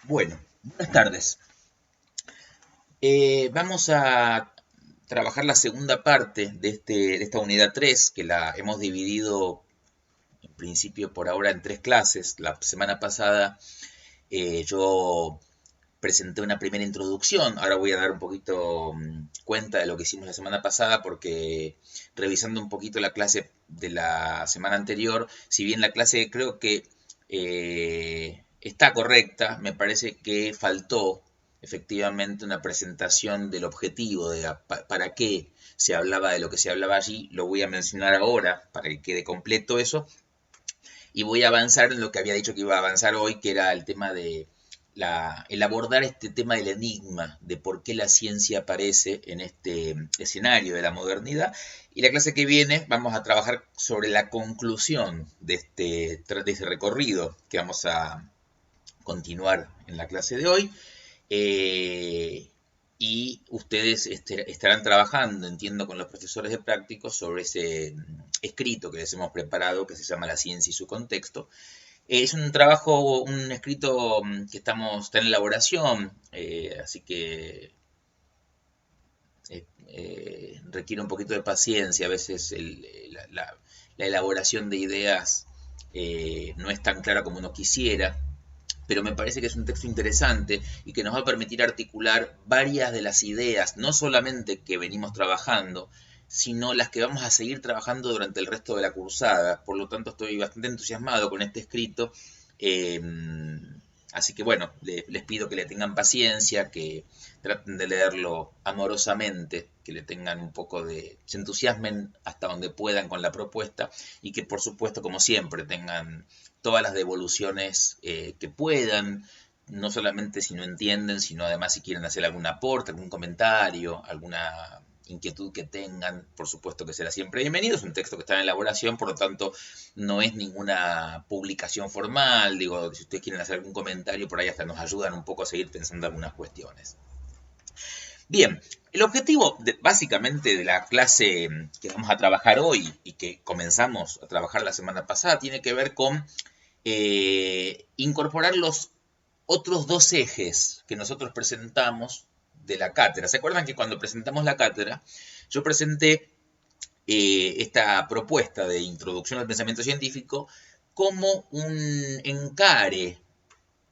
Bueno, buenas tardes. Vamos a trabajar la segunda parte de esta unidad 3, que la hemos dividido en principio por ahora en tres clases. La semana pasada yo presenté una primera introducción. Ahora voy a dar un poquito cuenta de lo que hicimos la semana pasada, porque revisando un poquito la clase de la semana anterior, si bien la clase creo que está correcta, me parece que faltó efectivamente una presentación del objetivo, para qué se hablaba de lo que se hablaba allí. Lo voy a mencionar ahora para que quede completo eso, y voy a avanzar en lo que había dicho que iba a avanzar hoy, que era el tema de el abordar este tema del enigma, de por qué la ciencia aparece en este escenario de la modernidad. Y la clase que viene vamos a trabajar sobre la conclusión de este recorrido que vamos a continuar en la clase de hoy. Eh, y ustedes estarán trabajando, entiendo, con los profesores de prácticos sobre ese escrito que les hemos preparado, que se llama La ciencia y su contexto. Es un trabajo, un escrito que está en elaboración, así que requiere un poquito de paciencia. A veces la elaboración de ideas no es tan clara como uno quisiera, pero me parece que es un texto interesante y que nos va a permitir articular varias de las ideas, no solamente que venimos trabajando, sino las que vamos a seguir trabajando durante el resto de la cursada. Por lo tanto, estoy bastante entusiasmado con este escrito. eh, Así que bueno, les pido que le tengan paciencia, que traten de leerlo amorosamente, que le tengan un poco se entusiasmen hasta donde puedan con la propuesta, y que por supuesto, como siempre, tengan todas las devoluciones que puedan, no solamente si no entienden, sino además si quieren hacer algún aporte, algún comentario, alguna inquietud que tengan. Por supuesto que será siempre bienvenido. Es un texto que está en elaboración, por lo tanto no es ninguna publicación formal. Digo, si ustedes quieren hacer algún comentario, por ahí hasta nos ayudan un poco a seguir pensando algunas cuestiones. Bien, el objetivo básicamente de la clase que vamos a trabajar hoy y que comenzamos a trabajar la semana pasada tiene que ver con incorporar los otros dos ejes que nosotros presentamos de la cátedra. ¿Se acuerdan que cuando presentamos la cátedra yo presenté esta propuesta de introducción al pensamiento científico como un encare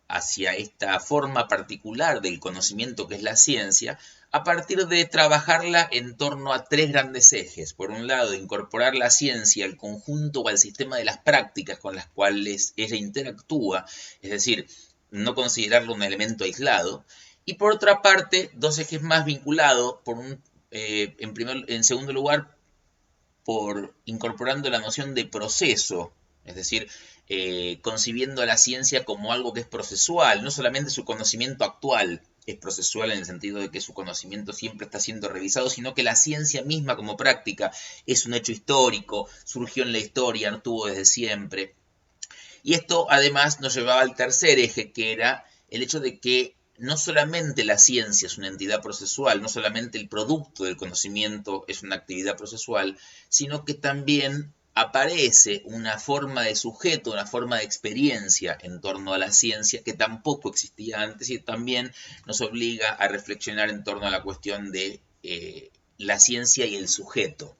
hacia esta forma particular del conocimiento que es la ciencia, a partir de trabajarla en torno a tres grandes ejes? Por un lado, incorporar la ciencia al conjunto o al sistema de las prácticas con las cuales ella interactúa, es decir, no considerarlo un elemento aislado. Y por otra parte, dos ejes más vinculados, en segundo lugar, por incorporando la noción de proceso, es decir, concibiendo a la ciencia como algo que es procesual. No solamente su conocimiento actual es procesual en el sentido de que su conocimiento siempre está siendo revisado, sino que la ciencia misma como práctica es un hecho histórico, surgió en la historia, no estuvo desde siempre. Y esto además nos llevaba al tercer eje, que era el hecho de que no solamente la ciencia es una entidad procesual, no solamente el producto del conocimiento es una actividad procesual, sino que también aparece una forma de sujeto, una forma de experiencia en torno a la ciencia que tampoco existía antes, y también nos obliga a reflexionar en torno a la cuestión de la ciencia y el sujeto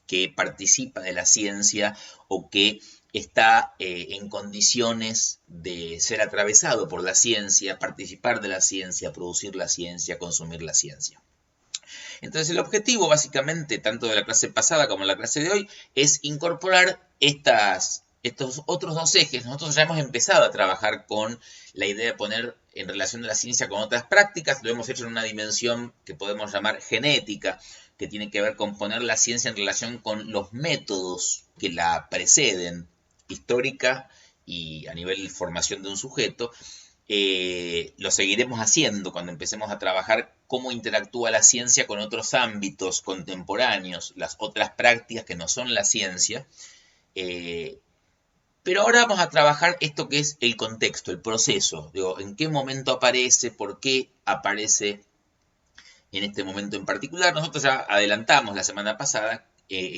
que participa de la ciencia o que está en condiciones de ser atravesado por la ciencia, participar de la ciencia, producir la ciencia, consumir la ciencia. Entonces el objetivo básicamente, tanto de la clase pasada como de la clase de hoy, es incorporar estos otros dos ejes. Nosotros ya hemos empezado a trabajar con la idea de poner en relación de la ciencia con otras prácticas. Lo hemos hecho en una dimensión que podemos llamar genética, que tiene que ver con poner la ciencia en relación con los métodos que la preceden, histórica y a nivel de formación de un sujeto. Lo seguiremos haciendo cuando empecemos a trabajar cómo interactúa la ciencia con otros ámbitos contemporáneos, las otras prácticas que no son la ciencia. Eh, pero ahora vamos a trabajar esto que es el contexto, el proceso. Digo, en qué momento aparece, por qué aparece en este momento en particular. Nosotros ya adelantamos la semana pasada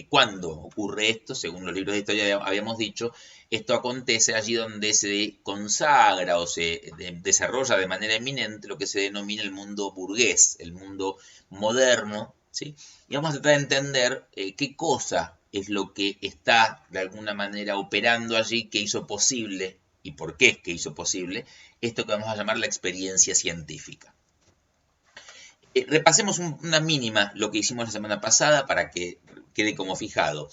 ¿Cuándo ocurre esto? Según los libros de historia habíamos dicho, esto acontece allí donde se consagra o se desarrolla de manera eminente lo que se denomina el mundo burgués, el mundo moderno, ¿sí? Y vamos a tratar de entender qué cosa es lo que está de alguna manera operando allí que hizo posible y por qué es que hizo posible esto que vamos a llamar la experiencia científica. Repasemos una mínima lo que hicimos la semana pasada para que quede como fijado.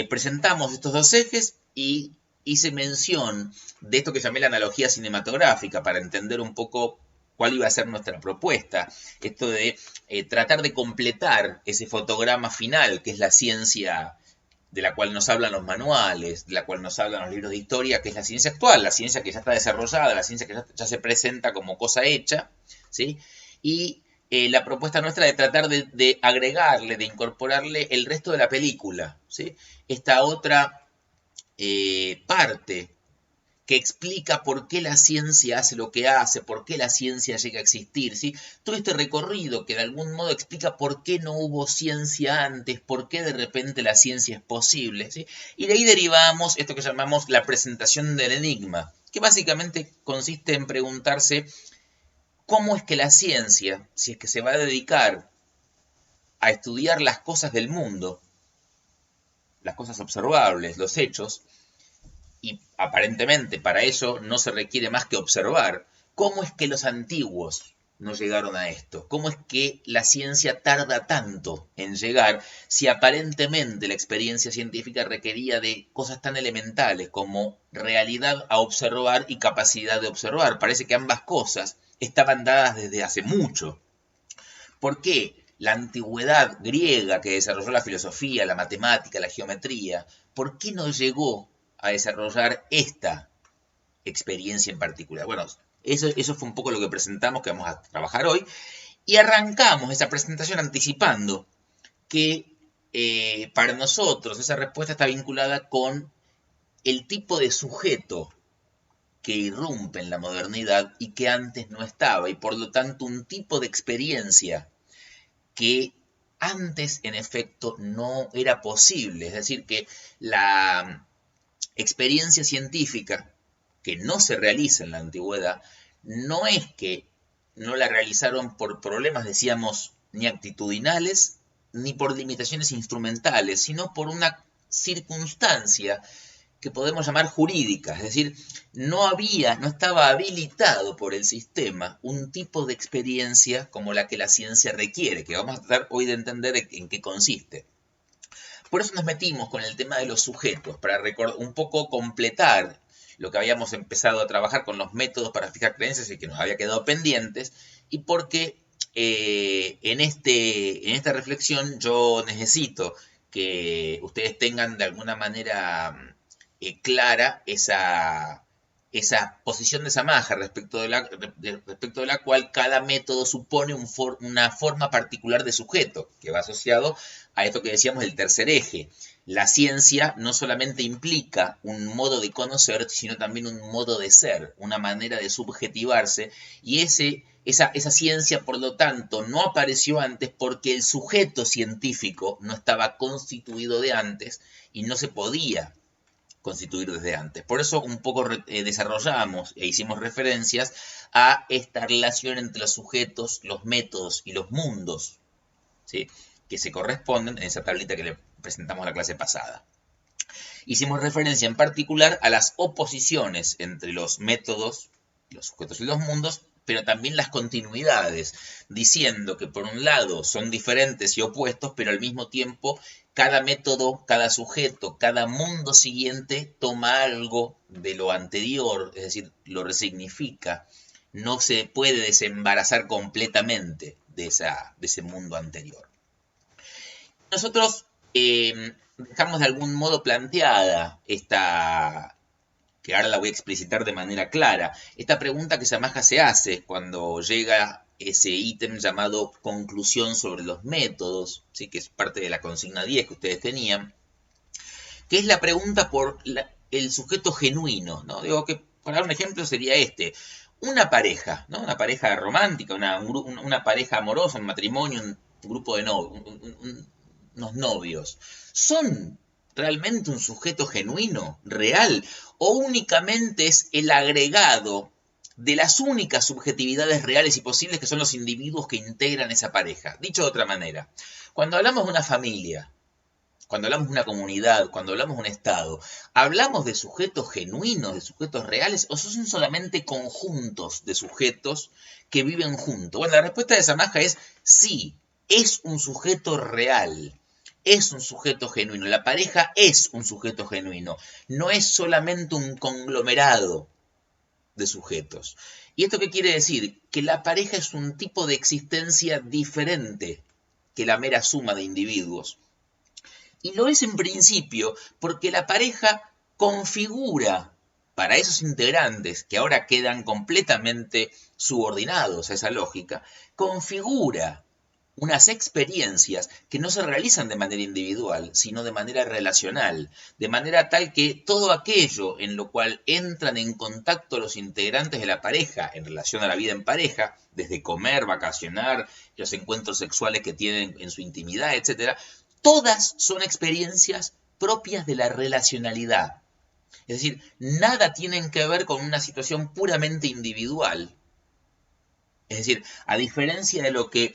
Presentamos estos dos ejes y hice mención de esto que llamé la analogía cinematográfica para entender un poco cuál iba a ser nuestra propuesta. Esto de tratar de completar ese fotograma final que es la ciencia de la cual nos hablan los manuales, de la cual nos hablan los libros de historia, que es la ciencia actual, la ciencia que ya está desarrollada, la ciencia que ya se presenta como cosa hecha, ¿sí? Y la propuesta nuestra de tratar de agregarle, de incorporarle el resto de la película, ¿sí? Esta otra parte que explica por qué la ciencia hace lo que hace, por qué la ciencia llega a existir, ¿sí? Todo este recorrido que de algún modo explica por qué no hubo ciencia antes, por qué de repente la ciencia es posible, ¿sí? Y de ahí derivamos esto que llamamos la presentación del enigma, que básicamente consiste en preguntarse cómo es que la ciencia, si es que se va a dedicar a estudiar las cosas del mundo, las cosas observables, los hechos, y aparentemente para eso no se requiere más que observar, ¿cómo es que los antiguos no llegaron a esto? ¿Cómo es que la ciencia tarda tanto en llegar si aparentemente la experiencia científica requería de cosas tan elementales como realidad a observar y capacidad de observar? Parece que ambas cosas estaban dadas desde hace mucho. ¿Por qué la antigüedad griega que desarrolló la filosofía, la matemática, la geometría, por qué no llegó a desarrollar esta experiencia en particular? Bueno, eso fue un poco lo que presentamos, que vamos a trabajar hoy, y arrancamos esa presentación anticipando que para nosotros esa respuesta está vinculada con el tipo de sujeto que irrumpe en la modernidad y que antes no estaba, y por lo tanto un tipo de experiencia que antes en efecto no era posible. Es decir, que la experiencia científica que no se realiza en la antigüedad no es que no la realizaron por problemas, decíamos, ni actitudinales, ni por limitaciones instrumentales, sino por una circunstancia que podemos llamar jurídica, es decir, no estaba habilitado por el sistema un tipo de experiencia como la que la ciencia requiere, que vamos a tratar hoy de entender en qué consiste. Por eso nos metimos con el tema de los sujetos, para un poco completar lo que habíamos empezado a trabajar con los métodos para fijar creencias y que nos había quedado pendientes, y porque en esta reflexión yo necesito que ustedes tengan de alguna manera clara esa posición de Samaja respecto de la cual cada método supone una forma particular de sujeto, que va asociado a esto que decíamos el tercer eje. La ciencia no solamente implica un modo de conocer, sino también un modo de ser, una manera de subjetivarse, y esa ciencia, por lo tanto, no apareció antes porque el sujeto científico no estaba constituido de antes y no se podía constituir desde antes. Por eso un poco desarrollamos e hicimos referencias a esta relación entre los sujetos, los métodos y los mundos, ¿sí?, que se corresponden en esa tablita que le presentamos la clase pasada. Hicimos referencia en particular a las oposiciones entre los métodos, los sujetos y los mundos, pero también las continuidades, diciendo que por un lado son diferentes y opuestos, pero al mismo tiempo cada método, cada sujeto, cada mundo siguiente toma algo de lo anterior, es decir, lo resignifica. No se puede desembarazar completamente de ese mundo anterior. Nosotros dejamos de algún modo planteada esta, que ahora la voy a explicitar de manera clara, esta pregunta que Samaja se hace cuando llega ese ítem llamado conclusión sobre los métodos, ¿sí?, que es parte de la consigna 10 que ustedes tenían, que es la pregunta por el sujeto genuino, ¿no? Digo que, para dar un ejemplo, sería una pareja, ¿no?, una pareja romántica, una pareja amorosa, un matrimonio, un grupo de novios, unos novios, ¿son realmente un sujeto genuino, real, o únicamente es el agregado de las únicas subjetividades reales y posibles que son los individuos que integran esa pareja? Dicho de otra manera, cuando hablamos de una familia, cuando hablamos de una comunidad, cuando hablamos de un Estado, ¿hablamos de sujetos genuinos, de sujetos reales, o son solamente conjuntos de sujetos que viven juntos? Bueno, la respuesta de Samaja es sí, es un sujeto real, es un sujeto genuino. La pareja es un sujeto genuino, no es solamente un conglomerado de sujetos. ¿Y esto qué quiere decir? Que la pareja es un tipo de existencia diferente que la mera suma de individuos. Y lo es en principio porque la pareja configura para esos integrantes que ahora quedan completamente subordinados a esa lógica, configura unas experiencias que no se realizan de manera individual, sino de manera relacional, de manera tal que todo aquello en lo cual entran en contacto los integrantes de la pareja en relación a la vida en pareja, desde comer, vacacionar, los encuentros sexuales que tienen en su intimidad, etc., todas son experiencias propias de la relacionalidad. Es decir, nada tienen que ver con una situación puramente individual. Es decir, a diferencia de lo que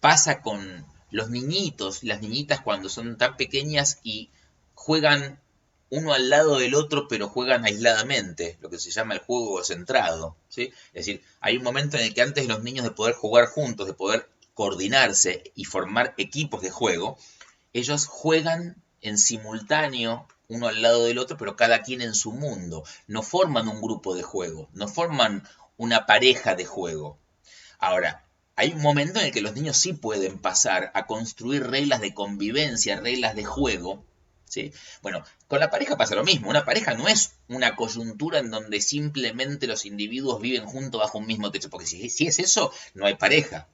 pasa con los niñitos y las niñitas cuando son tan pequeñas y juegan uno al lado del otro, pero juegan aisladamente, lo que se llama el juego centrado, ¿sí? Es decir, hay un momento en el que antes los niños de poder jugar juntos, de poder coordinarse y formar equipos de juego, ellos juegan en simultáneo uno al lado del otro, pero cada quien en su mundo. No forman un grupo de juego, no forman una pareja de juego. Ahora, hay un momento en el que los niños sí pueden pasar a construir reglas de convivencia, reglas de juego, ¿sí? Bueno, con la pareja pasa lo mismo. Una pareja no es una coyuntura en donde simplemente los individuos viven juntos bajo un mismo techo, porque si es eso, no hay pareja.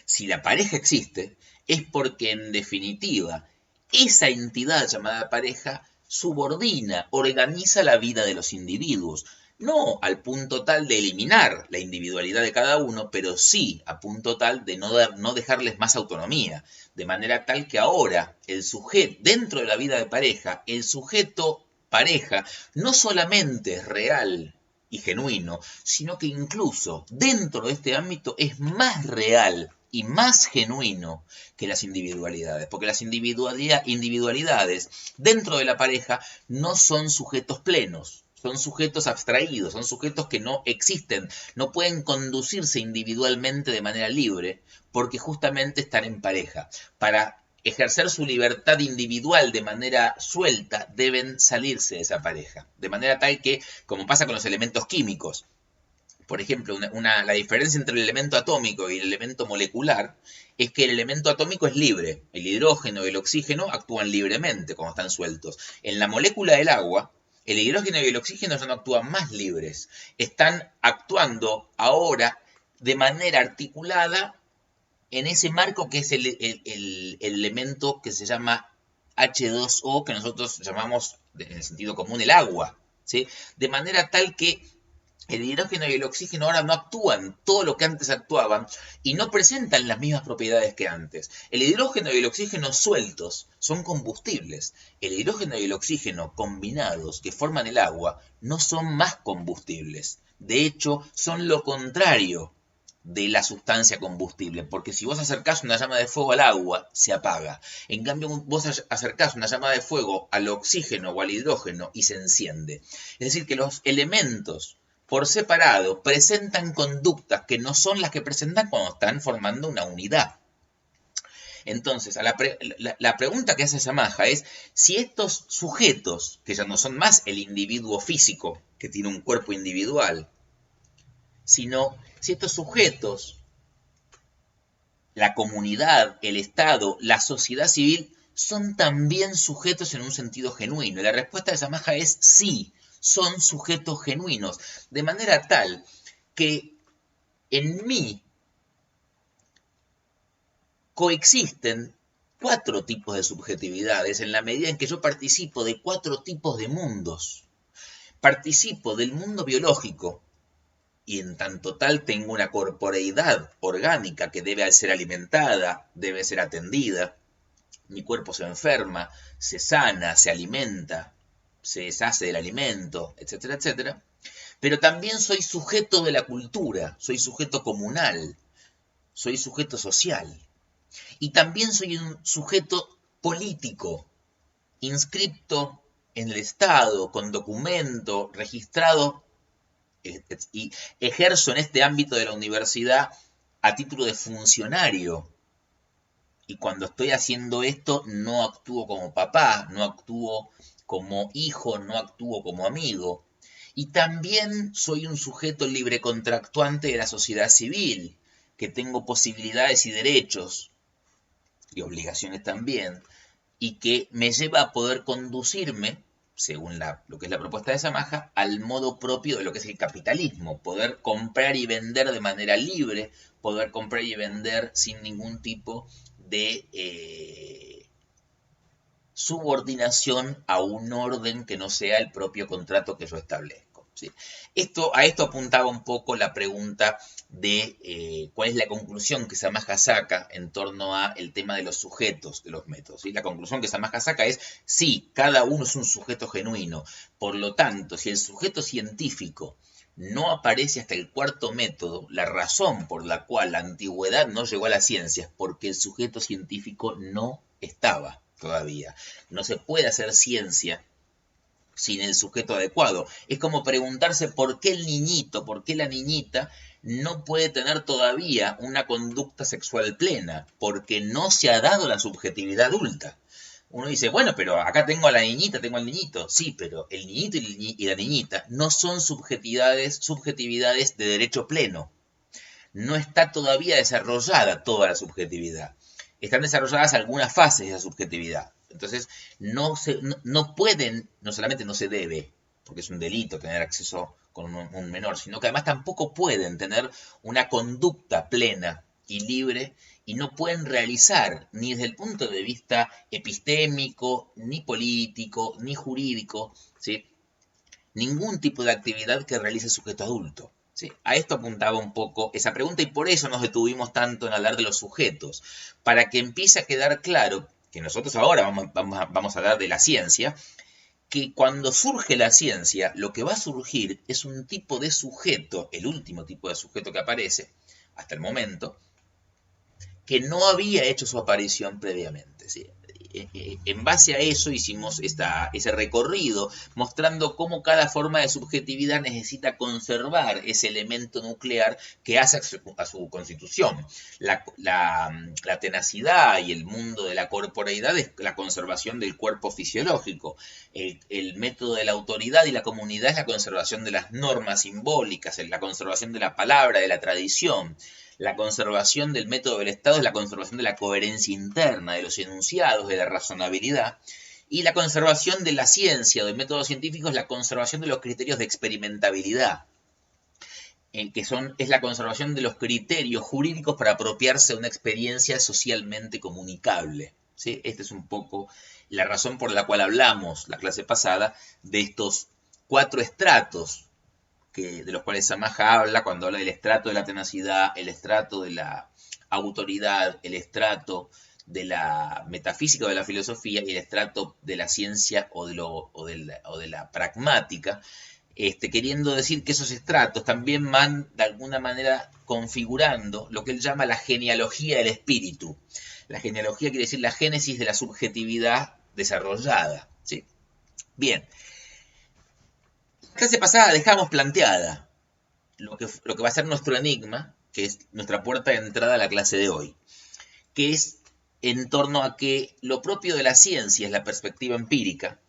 Si la pareja existe, es porque en definitiva esa entidad llamada pareja subordina, organiza la vida de los individuos. No al punto tal de eliminar la individualidad de cada uno, pero sí a punto tal de no dejarles más autonomía. De manera tal que ahora el sujeto, dentro de la vida de pareja, el sujeto pareja no solamente es real y genuino, sino que incluso dentro de este ámbito es más real y más genuino que las individualidades, porque las individualidades dentro de la pareja no son sujetos plenos, son sujetos abstraídos, son sujetos que no existen, no pueden conducirse individualmente de manera libre, porque justamente están en pareja. Para ejercer su libertad individual de manera suelta, deben salirse de esa pareja, de manera tal que, como pasa con los elementos químicos, por ejemplo, la diferencia entre el elemento atómico y el elemento molecular es que el elemento atómico es libre. El hidrógeno y el oxígeno actúan libremente cuando están sueltos. En la molécula del agua, el hidrógeno y el oxígeno ya no actúan más libres. Están actuando ahora de manera articulada en ese marco que es el elemento que se llama H2O, que nosotros llamamos en el sentido común el agua, ¿sí? De manera tal que el hidrógeno y el oxígeno ahora no actúan todo lo que antes actuaban y no presentan las mismas propiedades que antes. El hidrógeno y el oxígeno sueltos son combustibles. El hidrógeno y el oxígeno combinados que forman el agua no son más combustibles. De hecho, son lo contrario de la sustancia combustible, porque si vos acercás una llama de fuego al agua, se apaga. En cambio, vos acercás una llama de fuego al oxígeno o al hidrógeno y se enciende. Es decir, que los elementos por separado presentan conductas que no son las que presentan cuando están formando una unidad. Entonces, la pregunta que hace Samaja es si estos sujetos, que ya no son más el individuo físico, que tiene un cuerpo individual, sino si estos sujetos, la comunidad, el Estado, la sociedad civil, son también sujetos en un sentido genuino. Y la respuesta de Samaja es sí, son sujetos genuinos, de manera tal que en mí coexisten 4 tipos de subjetividades en la medida en que yo participo de 4 tipos de mundos. Participo del mundo biológico, y en tanto tal tengo una corporeidad orgánica que debe ser alimentada, debe ser atendida. Mi cuerpo se enferma, se sana, se alimenta, se deshace del alimento, etcétera, etcétera. Pero también soy sujeto de la cultura, soy sujeto comunal, soy sujeto social. Y también soy un sujeto político, inscripto en el Estado, con documento, registrado, y ejerzo en este ámbito de la universidad a título de funcionario. Y cuando estoy haciendo esto, no actúo como papá, no actúo como hijo, no actúo como amigo. Y también soy un sujeto libre contractuante de la sociedad civil, que tengo posibilidades y derechos, y obligaciones también, y que me lleva a poder conducirme, según lo que es la propuesta de Samaja, al modo propio de lo que es el capitalismo, poder comprar y vender de manera libre, poder comprar y vender sin ningún tipo de subordinación a un orden que no sea el propio contrato que yo establezco. ¿Sí? A esto apuntaba un poco la pregunta de cuál es la conclusión que Samaja saca en torno a el tema de los sujetos de los métodos. ¿Sí? La conclusión que Samaja saca es, sí, cada uno es un sujeto genuino. Por lo tanto, si el sujeto científico no aparece hasta el cuarto método, la razón por la cual la antigüedad no llegó a la ciencia es porque el sujeto científico no estaba todavía. No se puede hacer ciencia sin el sujeto adecuado. Es como preguntarse por qué el niñito, por qué la niñita no puede tener todavía una conducta sexual plena, porque no se ha dado la subjetividad adulta. Uno dice, bueno, pero acá tengo a la niñita, tengo al niñito. Sí, pero el niñito y la niñita no son subjetividades de derecho pleno. No está todavía desarrollada toda la subjetividad. Están desarrolladas algunas fases de la subjetividad. Entonces, no pueden, no solamente no se debe, porque es un delito tener acceso con un menor, sino que además tampoco pueden tener una conducta plena y libre y no pueden realizar, ni desde el punto de vista epistémico, ni político, ni jurídico, ¿sí? Ningún tipo de actividad que realice el sujeto adulto. ¿Sí? A esto apuntaba un poco esa pregunta y por eso nos detuvimos tanto en hablar de los sujetos, para que empiece a quedar claro que nosotros ahora vamos a hablar de la ciencia, que cuando surge la ciencia, lo que va a surgir es un tipo de sujeto, el último tipo de sujeto que aparece hasta el momento, que no había hecho su aparición previamente. ¿Sí? En base a eso hicimos ese recorrido mostrando cómo cada forma de subjetividad necesita conservar ese elemento nuclear que hace a su constitución. La tenacidad y el mundo de la corporeidad es la conservación del cuerpo fisiológico. El método de la autoridad y la comunidad es la conservación de las normas simbólicas, la conservación de la palabra, de la tradición. La conservación del método del Estado es la conservación de la coherencia interna, de los enunciados, de la razonabilidad. Y la conservación de la ciencia o del método científico es la conservación de los criterios de experimentabilidad, es la conservación de los criterios jurídicos para apropiarse de una experiencia socialmente comunicable. ¿Sí? Esta es un poco la razón por la cual hablamos la clase pasada de estos 4 estratos de los cuales Samaja habla cuando habla del estrato de la tenacidad, el estrato de la autoridad, el estrato de la metafísica o de la filosofía y el estrato de la ciencia o de la pragmática, queriendo decir que esos estratos también van de alguna manera configurando lo que él llama la genealogía del espíritu. La genealogía quiere decir la génesis de la subjetividad desarrollada. ¿Sí? Bien. La clase pasada dejamos planteada lo que va a ser nuestro enigma, que es nuestra puerta de entrada a la clase de hoy, que es en torno a que lo propio de la ciencia es la perspectiva empírica,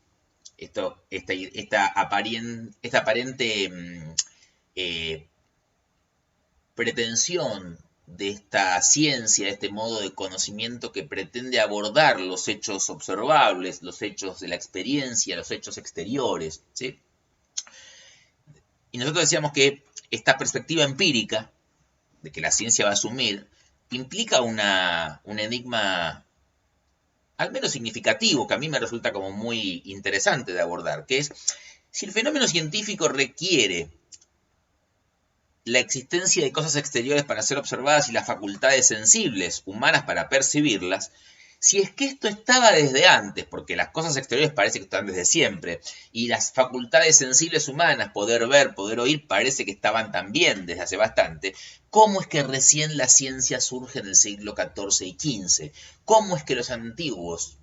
esta aparente pretensión de esta ciencia, de este modo de conocimiento que pretende abordar los hechos observables, los hechos de la experiencia, los hechos exteriores, ¿sí? Y nosotros decíamos que esta perspectiva empírica de que la ciencia va a asumir implica un enigma al menos significativo, que a mí me resulta como muy interesante de abordar, que es si el fenómeno científico requiere la existencia de cosas exteriores para ser observadas y las facultades sensibles humanas para percibirlas, Si es que esto estaba desde antes, porque las cosas exteriores parece que están desde siempre, y las facultades sensibles humanas, poder ver, poder oír, parece que estaban también desde hace bastante, ¿cómo es que recién la ciencia surge en el siglo XIV y XV? ¿Cómo es que los antiguos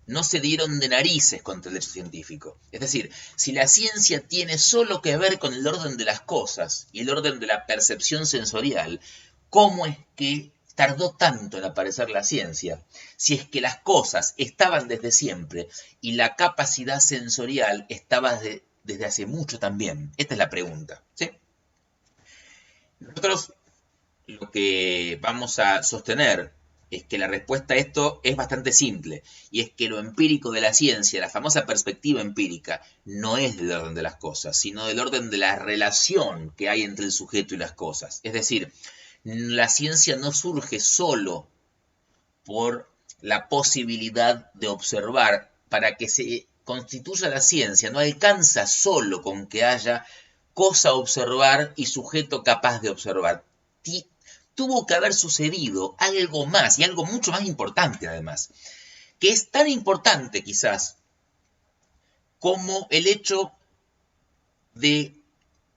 no se dieron de narices contra el hecho científico? Es decir, si la ciencia tiene solo que ver con el orden de las cosas y el orden de la percepción sensorial, ¿cómo es que tardó tanto en aparecer la ciencia? Si es que las cosas estaban desde siempre y la capacidad sensorial estaba desde hace mucho también. Esta es la pregunta, ¿sí? Nosotros lo que vamos a sostener es que la respuesta a esto es bastante simple, y es que lo empírico de la ciencia, la famosa perspectiva empírica, no es del orden de las cosas, sino del orden de la relación que hay entre el sujeto y las cosas. Es decir, la ciencia no surge solo por la posibilidad de observar. Para que se constituya la ciencia, no alcanza solo con que haya cosa a observar y sujeto capaz de observar. Tuvo que haber sucedido algo más, y algo mucho más importante además, que es tan importante quizás como el hecho de,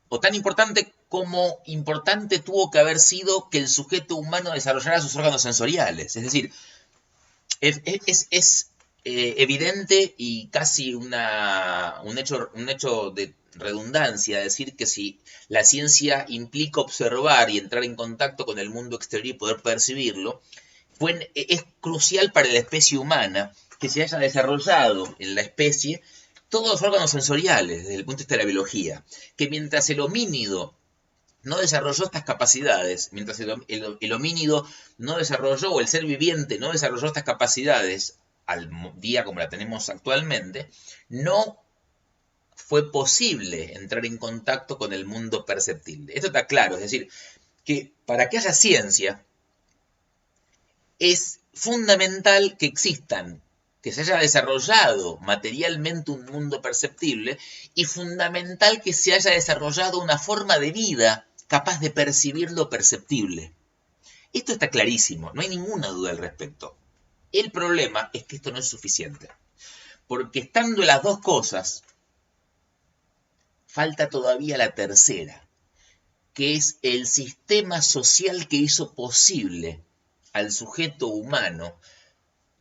o tan importante como importante tuvo que haber sido que el sujeto humano desarrollara sus órganos sensoriales. Es decir, es evidente y casi un hecho de redundancia decir que si la ciencia implica observar y entrar en contacto con el mundo exterior y poder percibirlo, es crucial para la especie humana que se haya desarrollado en la especie todos los órganos sensoriales desde el punto de vista de la biología, que mientras el homínido no desarrolló estas capacidades, mientras el homínido no desarrolló, o el ser viviente no desarrolló estas capacidades al día como la tenemos actualmente, no fue posible entrar en contacto con el mundo perceptible. Esto está claro, es decir, que para que haya ciencia es fundamental que existan, que se haya desarrollado materialmente un mundo perceptible, y fundamental que se haya desarrollado una forma de vida capaz de percibir lo perceptible. Esto está clarísimo, no hay ninguna duda al respecto. El problema es que esto no es suficiente, porque estando las dos cosas, falta todavía la tercera, que es el sistema social que hizo posible al sujeto humano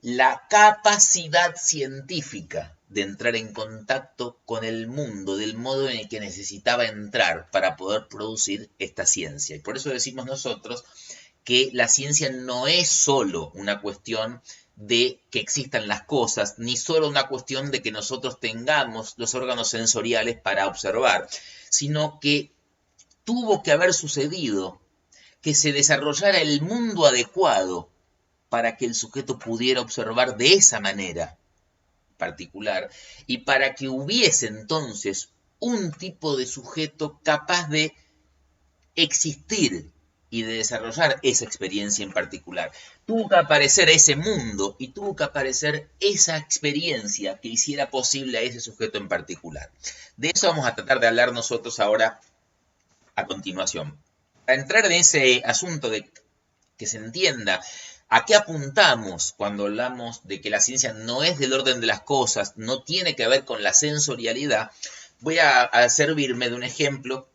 la capacidad científica de entrar en contacto con el mundo del modo en el que necesitaba entrar para poder producir esta ciencia. Y por eso decimos nosotros que la ciencia no es solo una cuestión de que existan las cosas, ni solo una cuestión de que nosotros tengamos los órganos sensoriales para observar, sino que tuvo que haber sucedido que se desarrollara el mundo adecuado para que el sujeto pudiera observar de esa manera particular, y para que hubiese entonces un tipo de sujeto capaz de existir y de desarrollar esa experiencia en particular. Tuvo que aparecer ese mundo y tuvo que aparecer esa experiencia que hiciera posible a ese sujeto en particular. De eso vamos a tratar de hablar nosotros ahora a continuación. Para entrar en ese asunto de que se entienda a qué apuntamos cuando hablamos de que la ciencia no es del orden de las cosas, no tiene que ver con la sensorialidad, voy a servirme de un ejemplo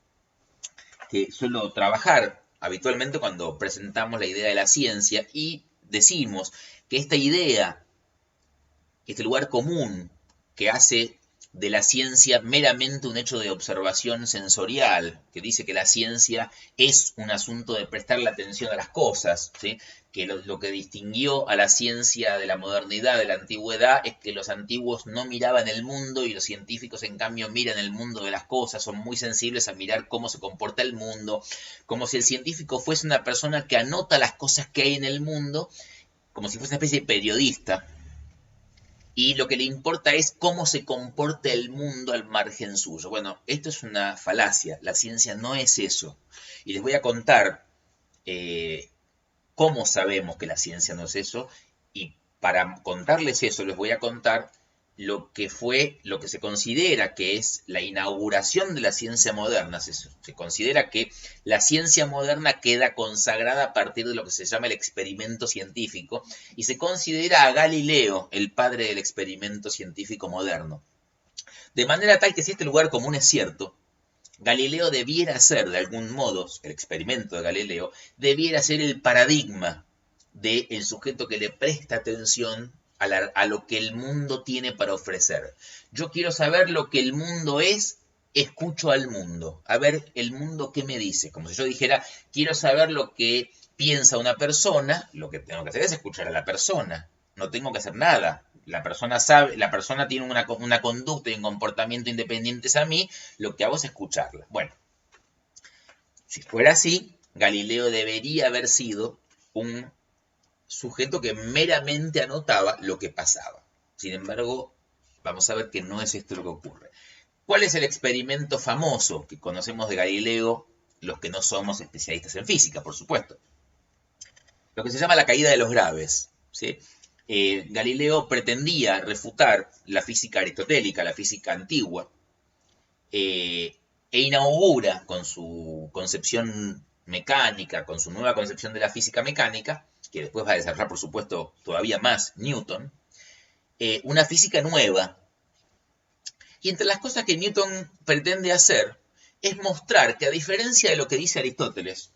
que suelo trabajar habitualmente cuando presentamos la idea de la ciencia, y decimos que esta idea, este lugar común que hace de la ciencia meramente un hecho de observación sensorial, que dice que la ciencia es un asunto de prestarle atención a las cosas, ¿sí? Que lo que distinguió a la ciencia de la modernidad, de la antigüedad, es que los antiguos no miraban el mundo y los científicos en cambio miran el mundo de las cosas, son muy sensibles a mirar cómo se comporta el mundo, como si el científico fuese una persona que anota las cosas que hay en el mundo, como si fuese una especie de periodista, y lo que le importa es cómo se comporta el mundo al margen suyo. Bueno, esto es una falacia, la ciencia no es eso. Y les voy a contar cómo sabemos que la ciencia no es eso, y para contarles eso les voy a contar lo que se considera que es la inauguración de la ciencia moderna. Se considera que la ciencia moderna queda consagrada a partir de lo que se llama el experimento científico, y se considera a Galileo el padre del experimento científico moderno. De manera tal que si este lugar común es cierto, Galileo debiera ser, de algún modo, el experimento de Galileo, debiera ser el paradigma del sujeto que le presta atención a lo que el mundo tiene para ofrecer. Yo quiero saber lo que el mundo es, escucho al mundo. A ver, el mundo qué me dice. Como si yo dijera, quiero saber lo que piensa una persona, lo que tengo que hacer es escuchar a la persona. No tengo que hacer nada. La persona sabe, la persona tiene una conducta y un comportamiento independientes a mí, lo que hago es escucharla. Bueno, si fuera así, Galileo debería haber sido un sujeto que meramente anotaba lo que pasaba. Sin embargo, vamos a ver que no es esto lo que ocurre. ¿Cuál es el experimento famoso que conocemos de Galileo, los que no somos especialistas en física, por supuesto? Lo que se llama la caída de los graves, ¿sí? Galileo pretendía refutar la física aristotélica, la física antigua, e inaugura con su concepción mecánica, con su nueva concepción de la física mecánica, que después va a desarrollar, por supuesto, todavía más Newton, una física nueva. Y entre las cosas que Newton pretende hacer es mostrar que, a diferencia de lo que dice Aristóteles,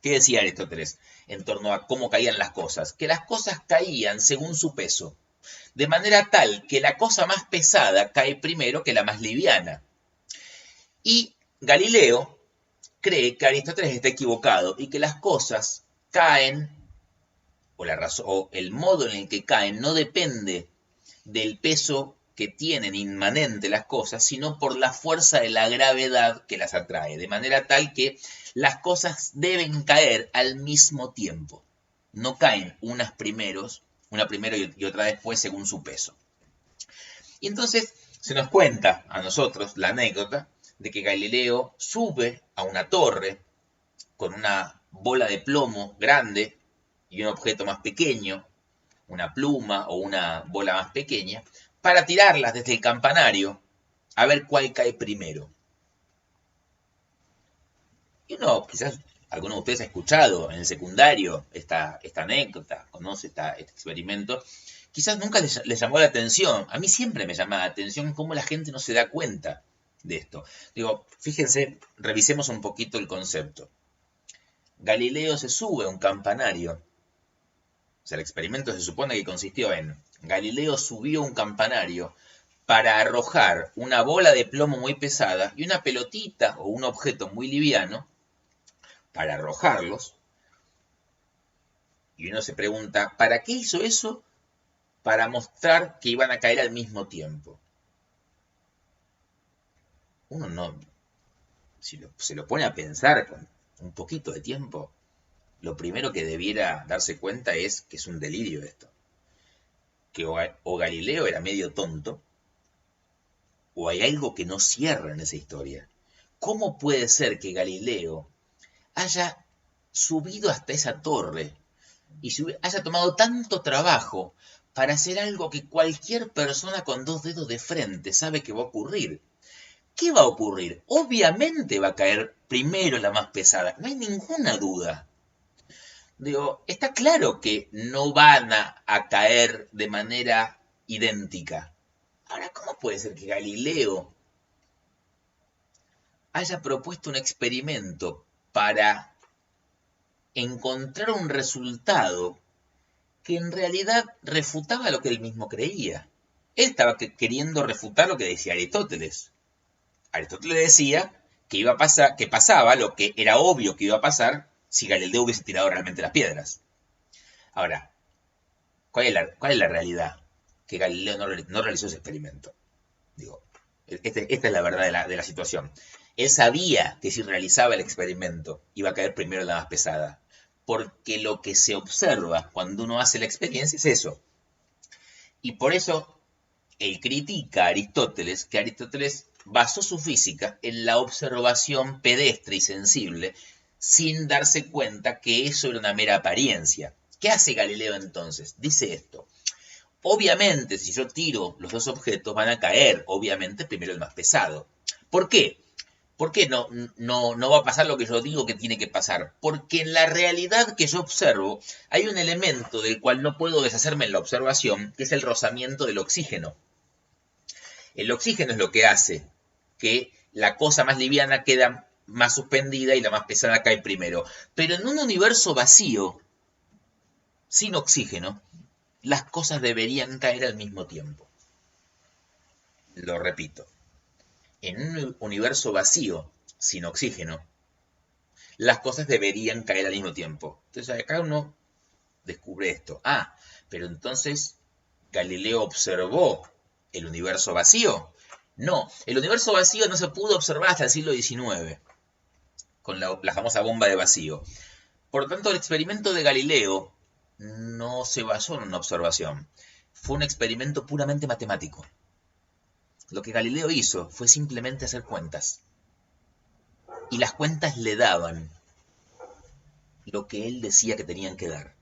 ¿qué decía Aristóteles en torno a cómo caían las cosas? Que las cosas caían según su peso, de manera tal que la cosa más pesada cae primero que la más liviana. Y Galileo cree que Aristóteles está equivocado y que las cosas caen, o el modo en el que caen no depende del peso que tienen inmanente las cosas, sino por la fuerza de la gravedad que las atrae, de manera tal que las cosas deben caer al mismo tiempo. No caen una primero y otra después según su peso. Y entonces se nos cuenta a nosotros la anécdota de que Galileo sube a una torre con una bola de plomo grande y un objeto más pequeño, una pluma o una bola más pequeña, para tirarlas desde el campanario a ver cuál cae primero. Y uno, quizás alguno de ustedes ha escuchado en el secundario esta anécdota, conoce este experimento, quizás nunca les llamó la atención. A mí siempre me llama la atención cómo la gente no se da cuenta de esto. Digo, fíjense, revisemos un poquito el concepto. Galileo se sube a un campanario. O sea, el experimento se supone que consistió en Galileo subió un campanario para arrojar una bola de plomo muy pesada y una pelotita o un objeto muy liviano para arrojarlos. Y uno se pregunta, ¿para qué hizo eso? Para mostrar que iban a caer al mismo tiempo. Uno no, si se lo pone a pensar con un poquito de tiempo, lo primero que debiera darse cuenta es que es un delirio esto. Que o Galileo era medio tonto, o hay algo que no cierra en esa historia. ¿Cómo puede ser que Galileo haya subido hasta esa torre y haya tomado tanto trabajo para hacer algo que cualquier persona con dos dedos de frente sabe que va a ocurrir? ¿Qué va a ocurrir? Obviamente va a caer primero la más pesada, no hay ninguna duda. Digo, está claro que no van a caer de manera idéntica. Ahora, ¿cómo puede ser que Galileo haya propuesto un experimento para encontrar un resultado que en realidad refutaba lo que él mismo creía? Él estaba queriendo refutar lo que decía Aristóteles. Aristóteles decía que iba a pasar, que pasaba lo que era obvio que iba a pasar si Galileo hubiese tirado realmente las piedras. Ahora, ¿cuál es la realidad? Que Galileo no realizó ese experimento. Digo, esta es la verdad de la situación. Él sabía que si realizaba el experimento iba a caer primero la más pesada, porque lo que se observa cuando uno hace la experiencia es eso. Y por eso él critica a Aristóteles, que Aristóteles basó su física en la observación pedestre y sensible, sin darse cuenta que eso era una mera apariencia. ¿Qué hace Galileo entonces? Dice esto: Obviamente, si yo tiro los dos objetos, van a caer, obviamente, primero el más pesado. ¿Por qué? ¿Por qué no va a pasar lo que yo digo que tiene que pasar? Porque en la realidad que yo observo hay un elemento del cual no puedo deshacerme en la observación, que es el rozamiento del oxígeno. El oxígeno es lo que hace que la cosa más liviana queda más suspendida y la más pesada cae primero. Pero en un universo vacío, sin oxígeno, las cosas deberían caer al mismo tiempo. Lo repito. En un universo vacío, sin oxígeno, las cosas deberían caer al mismo tiempo. Entonces acá uno descubre esto. Ah, pero entonces Galileo observó el universo vacío. No, el universo vacío no se pudo observar hasta el siglo XIX, con la famosa bomba de vacío. Por lo tanto, el experimento de Galileo no se basó en una observación. Fue un experimento puramente matemático. Lo que Galileo hizo fue simplemente hacer cuentas. Y las cuentas le daban lo que él decía que tenían que dar.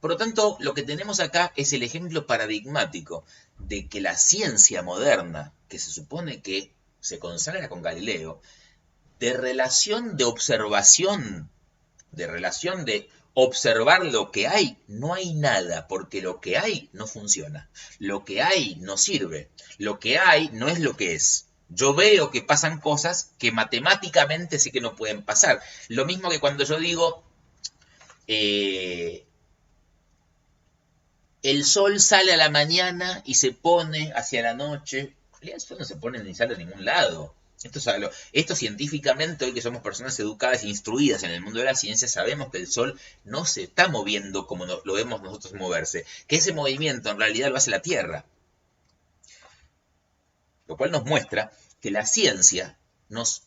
Por lo tanto, lo que tenemos acá es el ejemplo paradigmático de que la ciencia moderna, que se supone que se consagra con Galileo, de relación de observación, de relación de observar lo que hay, no hay nada, porque lo que hay no funciona. Lo que hay no sirve. Lo que hay no es lo que es. Yo veo que pasan cosas que matemáticamente sí que no pueden pasar. Lo mismo que cuando yo digo, el sol sale a la mañana y se pone hacia la noche. El sol no se pone ni sale a ningún lado. Esto científicamente, hoy que somos personas educadas e instruidas en el mundo de la ciencia, sabemos que el sol no se está moviendo como lo vemos nosotros moverse, que ese movimiento en realidad lo hace la Tierra. Lo cual nos muestra que la ciencia nos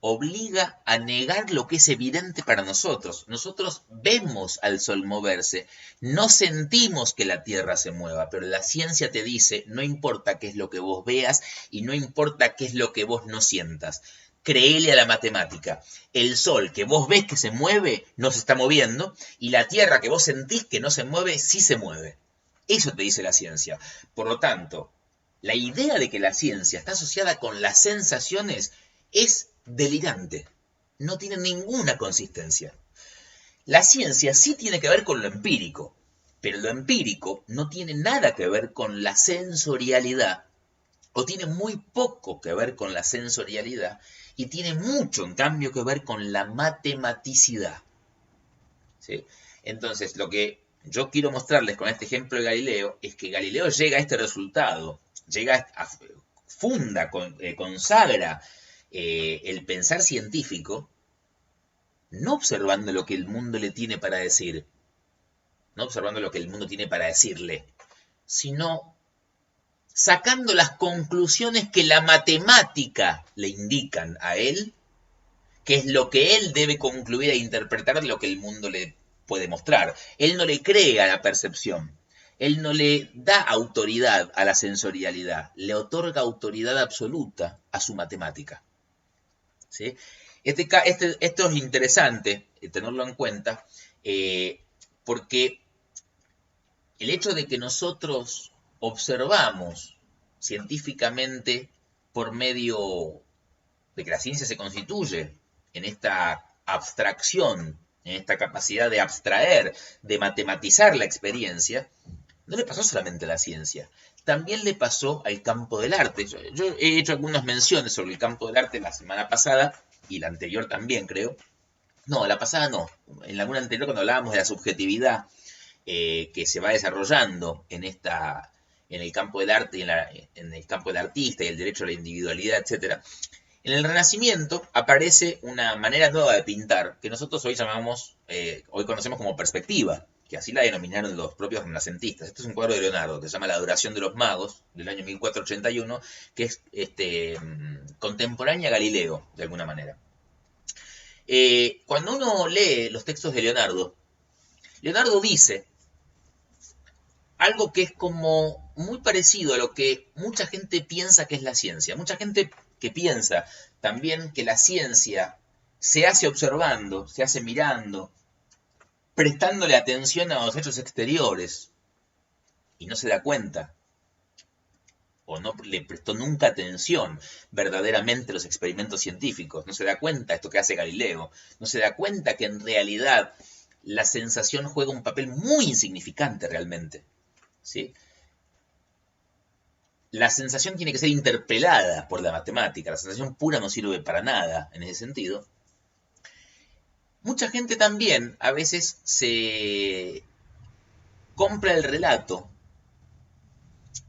obliga a negar lo que es evidente para nosotros. Nosotros vemos al sol moverse, no sentimos que la Tierra se mueva, pero la ciencia te dice, no importa qué es lo que vos veas y no importa qué es lo que vos no sientas. Créele a la matemática. El sol que vos ves que se mueve, no se está moviendo, y la Tierra que vos sentís que no se mueve, sí se mueve. Eso te dice la ciencia. Por lo tanto, la idea de que la ciencia está asociada con las sensaciones es delirante. No tiene ninguna consistencia. La ciencia sí tiene que ver con lo empírico, pero lo empírico no tiene nada que ver con la sensorialidad, o tiene muy poco que ver con la sensorialidad, y tiene mucho, en cambio, que ver con la matematicidad. ¿Sí? Entonces, lo que yo quiero mostrarles con este ejemplo de Galileo es que Galileo llega a este resultado, consagra el pensar científico, no observando lo que el mundo le tiene para decir, no observando lo que el mundo tiene para decirle, sino sacando las conclusiones que la matemática le indican a él, que es lo que él debe concluir e interpretar de lo que el mundo le puede mostrar. Él no le cree a la percepción. Él no le da autoridad a la sensorialidad, le otorga autoridad absoluta a su matemática. ¿Sí? Esto es interesante tenerlo en cuenta porque el hecho de que nosotros observamos científicamente por medio de que la ciencia se constituye en esta abstracción, en esta capacidad de abstraer, de matematizar la experiencia, no le pasó solamente a la ciencia, también le pasó al campo del arte. Yo he hecho algunas menciones sobre el campo del arte la semana pasada y la anterior también, creo. No, la pasada no. En alguna anterior, cuando hablábamos de la subjetividad que se va desarrollando en el campo del arte y en el campo del artista y el derecho a la individualidad, etc. En el Renacimiento aparece una manera nueva de pintar que nosotros hoy hoy conocemos como perspectiva, que así la denominaron los propios renacentistas. Este es un cuadro de Leonardo que se llama La Adoración de los Magos, del año 1481, que es contemporánea a Galileo, de alguna manera. Cuando uno lee los textos de Leonardo, Leonardo dice algo que es como muy parecido a lo que mucha gente piensa que es la ciencia. Mucha gente que piensa también que la ciencia se hace observando, se hace mirando, prestándole atención a los hechos exteriores. y no se da cuenta, o no le prestó nunca atención verdaderamente a los experimentos científicos, no se da cuenta esto que hace Galileo, no se da cuenta que en realidad la sensación juega un papel muy insignificante realmente, ¿sí? La sensación tiene que ser interpelada por la matemática, la sensación pura no sirve para nada en ese sentido. Mucha gente también a veces se compra el relato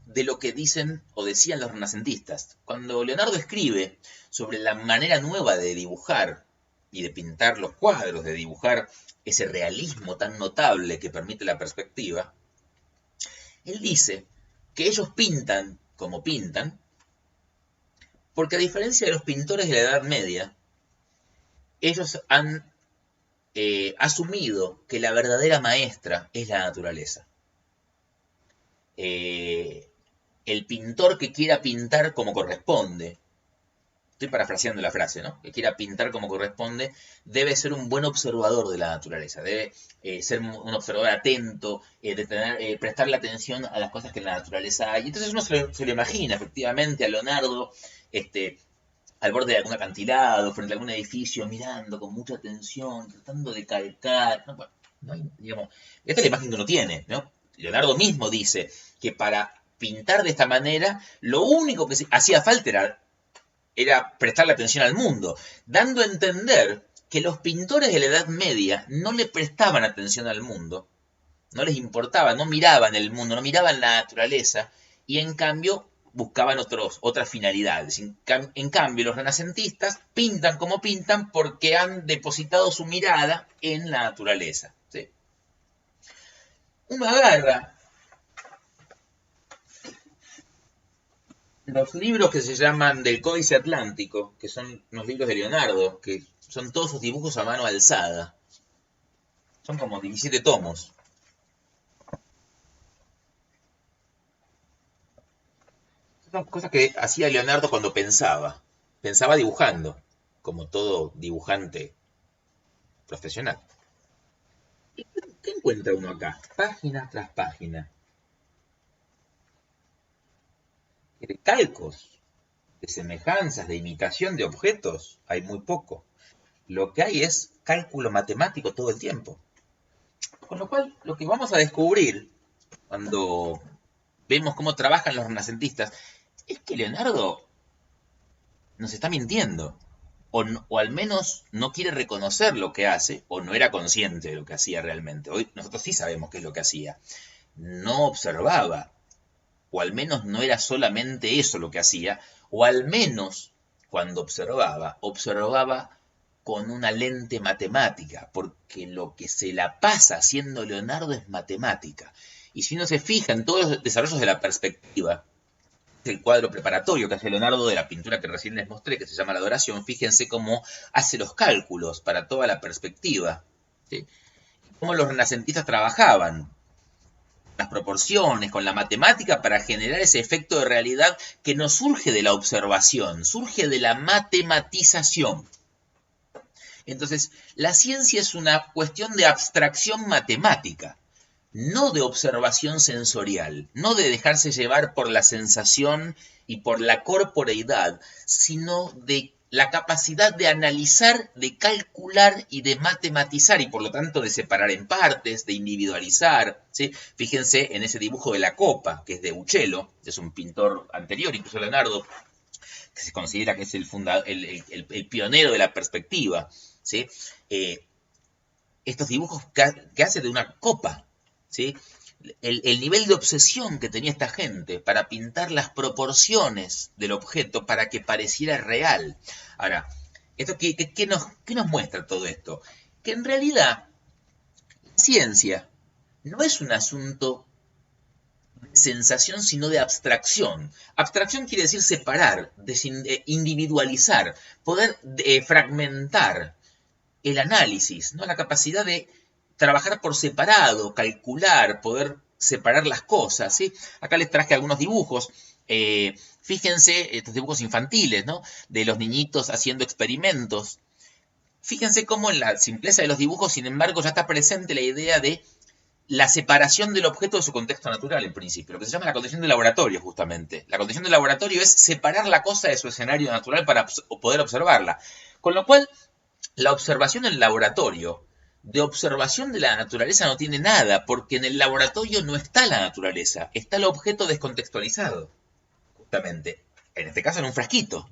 de lo que dicen o decían los renacentistas. Cuando Leonardo escribe sobre la manera nueva de dibujar y de pintar los cuadros, de dibujar ese realismo tan notable que permite la perspectiva, él dice que ellos pintan como pintan, porque a diferencia de los pintores de la Edad Media, ellos han asumido que la verdadera maestra es la naturaleza. El pintor que quiera pintar como corresponde, estoy parafraseando la frase, ¿no? Que quiera pintar como corresponde, debe ser un buen observador de la naturaleza, debe ser un observador atento, prestarle atención a las cosas que en la naturaleza hay. Entonces uno se lo imagina, efectivamente, a Leonardo, al borde de algún acantilado, frente a algún edificio, mirando con mucha atención, tratando de calcar. No, bueno, no hay, digamos, esta es la imagen que uno tiene, ¿no? Leonardo mismo dice que para pintar de esta manera, lo único que hacía falta era prestarle atención al mundo, dando a entender que los pintores de la Edad Media no le prestaban atención al mundo, no les importaba, no miraban el mundo, no miraban la naturaleza, y en cambio buscaban otras finalidades. En cambio, los renacentistas pintan como pintan porque han depositado su mirada en la naturaleza. ¿Sí? Uno agarra los libros que se llaman del Códice Atlántico, que son unos libros de Leonardo, que son todos sus dibujos a mano alzada. Son como 17 tomos. Son cosas que hacía Leonardo cuando pensaba. Pensaba dibujando, como todo dibujante profesional. ¿Y qué encuentra uno acá? Página tras página. De calcos, de semejanzas, de imitación de objetos, hay muy poco. Lo que hay es cálculo matemático todo el tiempo. Con lo cual, lo que vamos a descubrir cuando vemos cómo trabajan los renacentistas es que Leonardo nos está mintiendo. O al menos no quiere reconocer lo que hace, o no era consciente de lo que hacía realmente. Hoy nosotros sí sabemos qué es lo que hacía. No observaba, o al menos no era solamente eso lo que hacía, o al menos cuando observaba con una lente matemática, porque lo que se la pasa haciendo Leonardo es matemática. Y si uno se fija en todos los desarrollos de la perspectiva, el cuadro preparatorio que hace Leonardo de la pintura que recién les mostré, que se llama La Adoración, fíjense cómo hace los cálculos para toda la perspectiva, ¿sí? Cómo los renacentistas trabajaban las proporciones, con la matemática para generar ese efecto de realidad que no surge de la observación, surge de la matematización. Entonces, la ciencia es una cuestión de abstracción matemática, no de observación sensorial, no de dejarse llevar por la sensación y por la corporeidad, sino de la capacidad de analizar, de calcular y de matematizar, y por lo tanto de separar en partes, de individualizar. ¿Sí? Fíjense en ese dibujo de la copa, que es de Uccello, que es un pintor anterior, incluso Leonardo, que se considera que es el pionero de la perspectiva. ¿Sí? Estos dibujos que hace de una copa, ¿sí? El nivel de obsesión que tenía esta gente para pintar las proporciones del objeto para que pareciera real. Ahora, ¿qué nos muestra todo esto? Que en realidad la ciencia no es un asunto de sensación, sino de abstracción. Abstracción quiere decir separar, individualizar, poder fragmentar el análisis, ¿no? La capacidad de trabajar por separado, calcular, poder separar las cosas, ¿sí? Acá les traje algunos dibujos. Fíjense estos dibujos infantiles, ¿no? De los niñitos haciendo experimentos. Fíjense cómo en la simpleza de los dibujos, sin embargo, ya está presente la idea de la separación del objeto de su contexto natural, en principio, lo que se llama la condición de laboratorio, justamente. La condición de laboratorio es separar la cosa de su escenario natural para poder observarla. Con lo cual, la observación en el laboratorio, de observación de la naturaleza no tiene nada, porque en el laboratorio no está la naturaleza, está el objeto descontextualizado, justamente. En este caso, en un frasquito.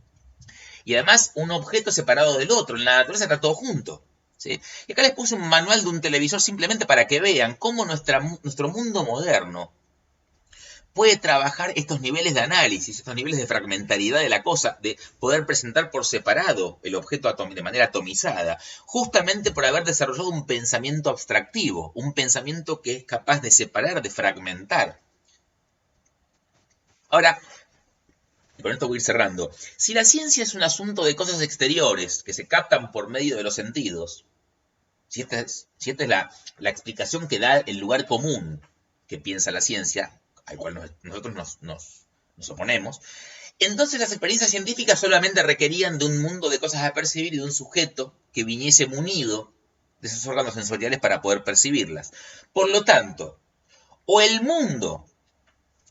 Y además, un objeto separado del otro. En la naturaleza está todo junto. ¿Sí? Y acá les puse un manual de un televisor simplemente para que vean cómo nuestro mundo moderno puede trabajar estos niveles de análisis, estos niveles de fragmentariedad de la cosa, de poder presentar por separado el objeto de manera atomizada, justamente por haber desarrollado un pensamiento abstractivo, un pensamiento que es capaz de separar, de fragmentar. Ahora, con esto voy a ir cerrando. Si la ciencia es un asunto de cosas exteriores que se captan por medio de los sentidos, si esta es la explicación que da el lugar común que piensa la ciencia, al cual nosotros nos oponemos, entonces las experiencias científicas solamente requerían de un mundo de cosas a percibir y de un sujeto que viniese munido de esos órganos sensoriales para poder percibirlas. Por lo tanto, o el mundo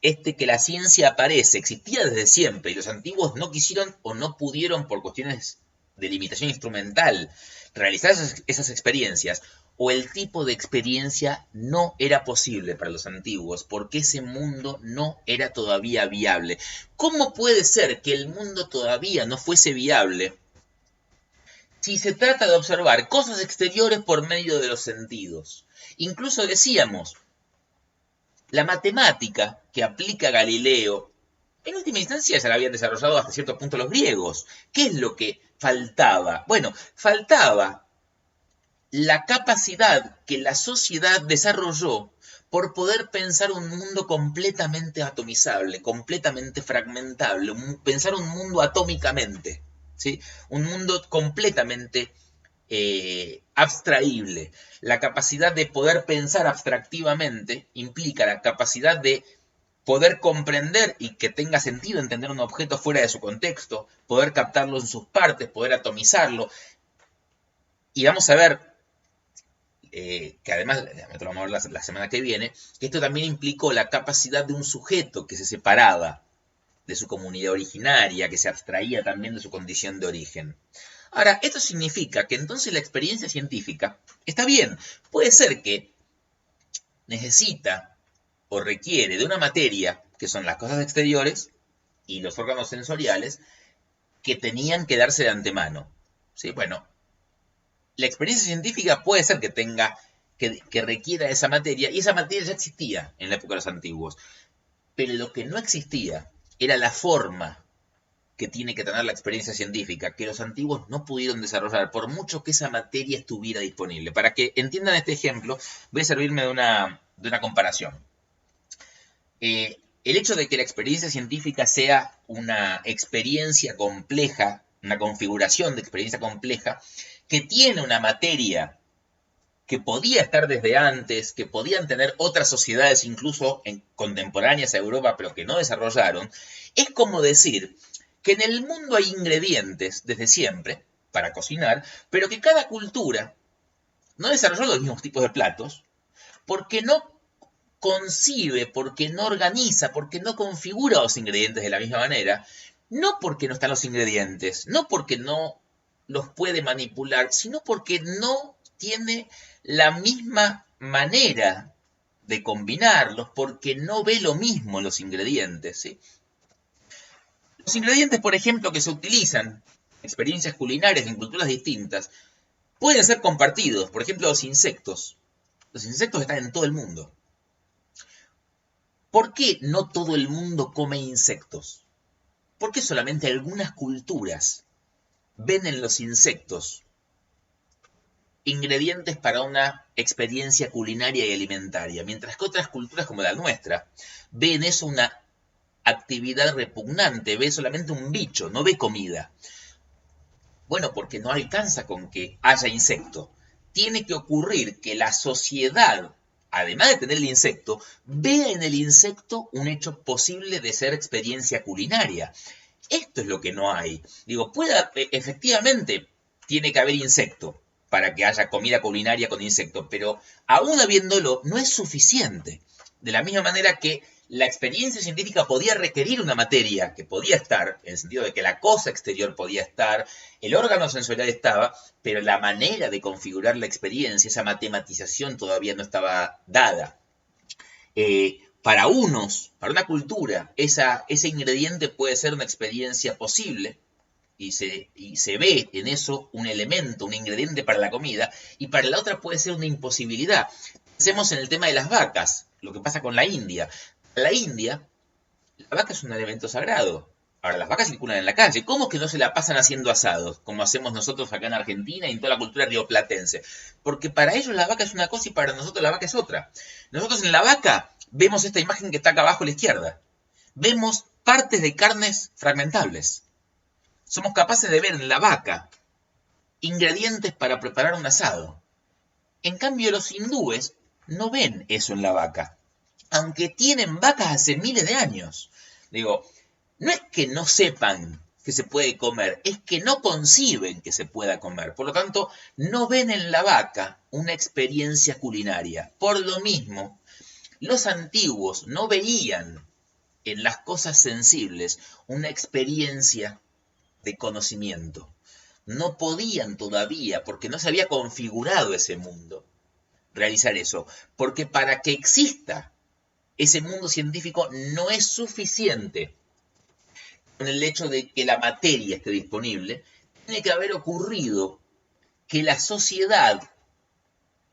que la ciencia aparece existía desde siempre y los antiguos no quisieron o no pudieron por cuestiones de limitación instrumental realizar esas experiencias, o el tipo de experiencia no era posible para los antiguos porque ese mundo no era todavía viable. ¿Cómo puede ser que el mundo todavía no fuese viable si se trata de observar cosas exteriores por medio de los sentidos? Incluso decíamos, la matemática que aplica Galileo, en última instancia ya la habían desarrollado hasta cierto punto los griegos. ¿Qué es lo que faltaba? Bueno, faltaba la capacidad que la sociedad desarrolló por poder pensar un mundo completamente atomizable, completamente fragmentable, pensar un mundo atómicamente, ¿sí? Un mundo completamente abstraíble. La capacidad de poder pensar abstractivamente implica la capacidad de poder comprender y que tenga sentido entender un objeto fuera de su contexto, poder captarlo en sus partes, poder atomizarlo. Y vamos a ver que además, lo vamos a ver la semana que viene, que esto también implicó la capacidad de un sujeto que se separaba de su comunidad originaria, que se abstraía también de su condición de origen. Ahora, esto significa que entonces la experiencia científica está bien, puede ser que necesita o requiere de una materia, que son las cosas exteriores y los órganos sensoriales, que tenían que darse de antemano. ¿Sí? Bueno, la experiencia científica puede ser que tenga, que requiera esa materia, y esa materia ya existía en la época de los antiguos. Pero lo que no existía era la forma que tiene que tener la experiencia científica, que los antiguos no pudieron desarrollar, por mucho que esa materia estuviera disponible. Para que entiendan este ejemplo, voy a servirme de una comparación. El hecho de que la experiencia científica sea una experiencia compleja, una configuración de experiencia compleja, que tiene una materia que podía estar desde antes, que podían tener otras sociedades incluso contemporáneas a Europa, pero que no desarrollaron, es como decir que en el mundo hay ingredientes desde siempre para cocinar, pero que cada cultura no desarrolló los mismos tipos de platos porque no concibe, porque no organiza, porque no configura los ingredientes de la misma manera, no porque no están los ingredientes, no porque no los puede manipular, sino porque no tiene la misma manera de combinarlos, porque no ve lo mismo los ingredientes. ¿Sí? Los ingredientes, por ejemplo, que se utilizan en experiencias culinarias en culturas distintas, pueden ser compartidos. Por ejemplo, los insectos. Los insectos están en todo el mundo. ¿Por qué no todo el mundo come insectos? ¿Por qué solamente algunas culturas ven en los insectos ingredientes para una experiencia culinaria y alimentaria, mientras que otras culturas como la nuestra ven eso una actividad repugnante, ve solamente un bicho, no ve comida? Bueno, porque no alcanza con que haya insecto. Tiene que ocurrir que la sociedad, además de tener el insecto, vea en el insecto un hecho posible de ser experiencia culinaria. Esto es lo que no hay. Digo, efectivamente, tiene que haber insecto para que haya comida culinaria con insectos, pero aún habiéndolo, no es suficiente. De la misma manera que la experiencia científica podía requerir una materia que podía estar, en el sentido de que la cosa exterior podía estar, el órgano sensorial estaba, pero la manera de configurar la experiencia, esa matematización todavía no estaba dada. Para unos, para una cultura, ese ingrediente puede ser una experiencia posible, y se ve en eso un elemento, un ingrediente para la comida, y para la otra puede ser una imposibilidad. Pensemos en el tema de las vacas, lo que pasa con la India. En la India, la vaca es un elemento sagrado. Ahora, las vacas circulan en la calle. ¿Cómo que no se la pasan haciendo asados, como hacemos nosotros acá en Argentina y en toda la cultura rioplatense? Porque para ellos la vaca es una cosa y para nosotros la vaca es otra. Nosotros en la vaca vemos esta imagen que está acá abajo a la izquierda. Vemos partes de carnes fragmentables. Somos capaces de ver en la vaca ingredientes para preparar un asado. En cambio, los hindúes no ven eso en la vaca, aunque tienen vacas hace miles de años. Digo, no es que no sepan que se puede comer, es que no conciben que se pueda comer. Por lo tanto, no ven en la vaca una experiencia culinaria. Por lo mismo, los antiguos no veían en las cosas sensibles una experiencia de conocimiento. No podían todavía, porque no se había configurado ese mundo, realizar eso. Porque para que exista ese mundo científico no es suficiente con el hecho de que la materia esté disponible. Tiene que haber ocurrido que la sociedad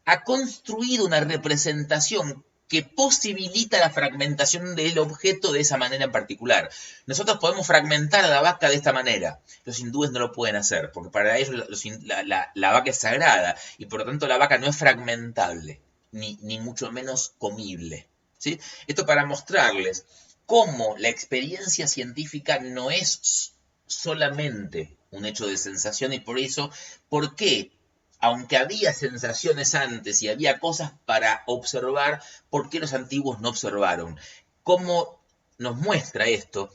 ha construido una representación que posibilita la fragmentación del objeto de esa manera en particular. Nosotros podemos fragmentar a la vaca de esta manera. Los hindúes no lo pueden hacer, porque para ellos la vaca es sagrada, y por lo tanto la vaca no es fragmentable, ni mucho menos comible. ¿Sí? Esto para mostrarles cómo la experiencia científica no es solamente un hecho de sensación, y por eso, ¿por qué? Aunque había sensaciones antes y había cosas para observar, ¿por qué los antiguos no observaron? ¿Cómo nos muestra esto?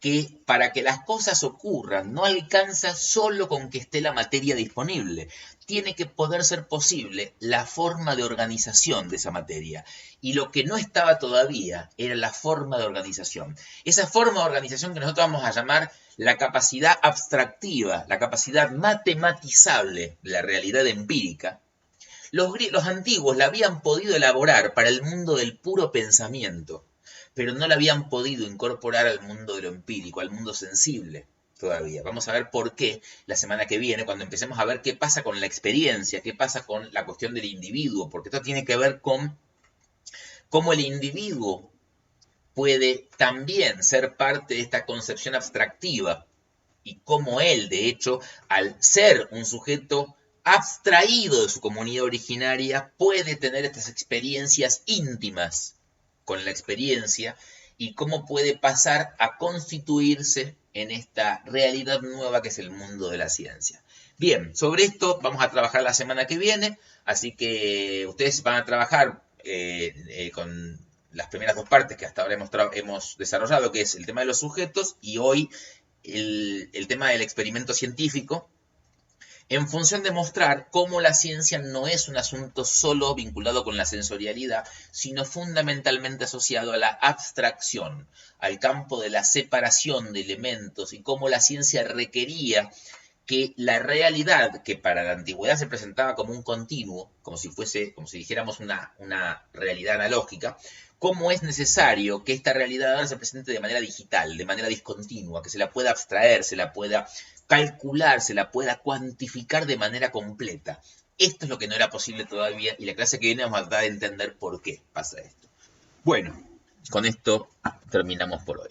Que para que las cosas ocurran no alcanza solo con que esté la materia disponible. Tiene que poder ser posible la forma de organización de esa materia. Y lo que no estaba todavía era la forma de organización. Esa forma de organización que nosotros vamos a llamar la capacidad abstractiva, la capacidad matematizable de la realidad empírica. Los antiguos la habían podido elaborar para el mundo del puro pensamiento, pero no la habían podido incorporar al mundo de lo empírico, al mundo sensible todavía. Vamos a ver por qué la semana que viene, cuando empecemos a ver qué pasa con la experiencia, qué pasa con la cuestión del individuo, porque esto tiene que ver con cómo el individuo puede también ser parte de esta concepción abstractiva y cómo él, de hecho, al ser un sujeto abstraído de su comunidad originaria, puede tener estas experiencias íntimas con la experiencia y cómo puede pasar a constituirse en esta realidad nueva que es el mundo de la ciencia. Bien, sobre esto vamos a trabajar la semana que viene, así que ustedes van a trabajar con las primeras dos partes que hasta ahora hemos desarrollado, que es el tema de los sujetos y hoy el tema del experimento científico, en función de mostrar cómo la ciencia no es un asunto solo vinculado con la sensorialidad, sino fundamentalmente asociado a la abstracción, al campo de la separación de elementos y cómo la ciencia requería que la realidad, que para la antigüedad se presentaba como un continuo, como si dijéramos una realidad analógica, cómo es necesario que esta realidad ahora se presente de manera digital, de manera discontinua, que se la pueda abstraer, se la pueda calcular, se la pueda cuantificar de manera completa. Esto es lo que no era posible todavía y la clase que viene vamos a tratar de entender por qué pasa esto. Bueno, con esto terminamos por hoy.